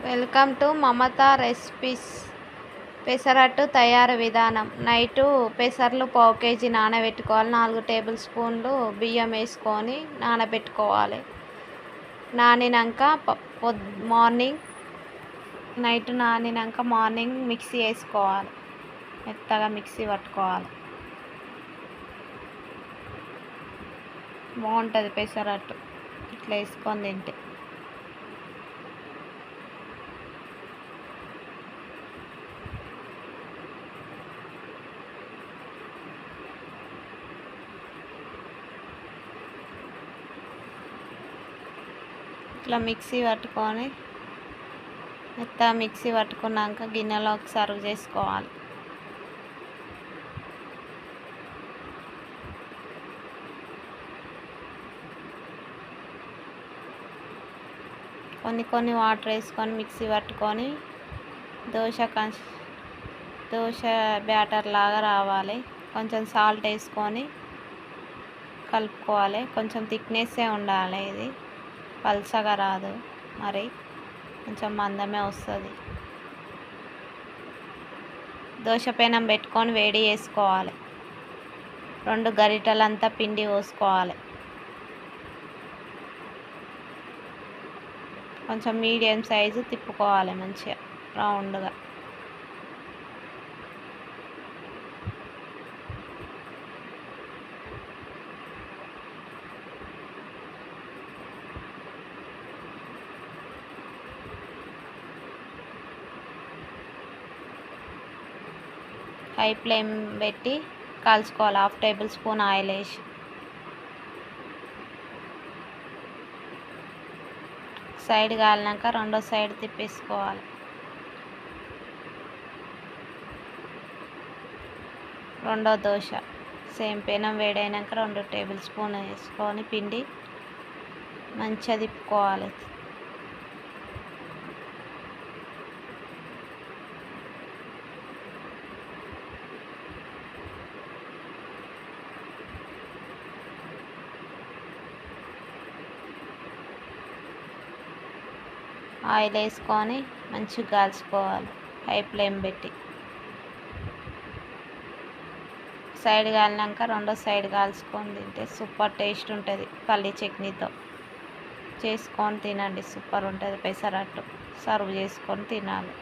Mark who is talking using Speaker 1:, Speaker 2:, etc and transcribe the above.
Speaker 1: Welcome to Mamata recipes. Pesarattu తయారు విధానం. Night పెసర్లు పావు కేజీ నానబెట్టుకోవాలి. 4 టేబుల్ స్పూన్లు బియ్యం వేసుకొని నానబెట్టుకోవాలి. నానినాక మార్నింగ్ మిక్సీ వేసుకోవాలి. మెత్తగా మిక్సీ పట్టుకోవాలి. బాగుంటుంది పెసరట్టు ఇట్లా వేసుకొని తింటే. ఇట్లా మిక్సీ పట్టుకొని మెత్తగా మిక్సీ పట్టుకున్నాక గిన్నెలోకి సర్వ్ చేసుకోవాలి. కొన్ని వాటర్ వేసుకొని మిక్సీ పట్టుకొని దోశ బ్యాటర్ లాగా రావాలి. కొంచెం సాల్ట్ వేసుకొని కలుపుకోవాలి. కొంచెం థిక్నెస్సే ఉండాలి. ఇది పల్చగా రాదు, మరి కొంచెం మందమే వస్తుంది. దోశ పెనం పెట్టుకొని వేడి చేసుకోవాలి. 2 గరిటెలంతా పిండి పోసుకోవాలి. కొంచెం మీడియం సైజు తిప్పుకోవాలి మంచిగా రౌండ్గా. హై ఫ్లేమ్ పెట్టి కాల్చుకోవాలి. 1/2 టేబుల్ స్పూన్ ఆయిల్ వేసి సైడ్ కాలినాక రెండో సైడ్ తిప్పేసుకోవాలి. రెండో దోశ సేమ్ పెనం వేడైనాక 2 టేబుల్ స్పూన్ వేసుకొని పిండి మంచిగా తిప్పుకోవాలి. ఆయిల్ వేసుకొని మంచిగా కాల్చుకోవాలి హై ఫ్లేమ్ పెట్టి. సైడ్ కాలినాక రెండో సైడ్ కాల్చుకొని తింటే సూపర్ టేస్ట్ ఉంటుంది. పల్లీ చట్నీతో చేసుకొని తినండి, సూపర్ ఉంటుంది పెసరట్టు. సర్వ్ చేసుకొని తినాలి.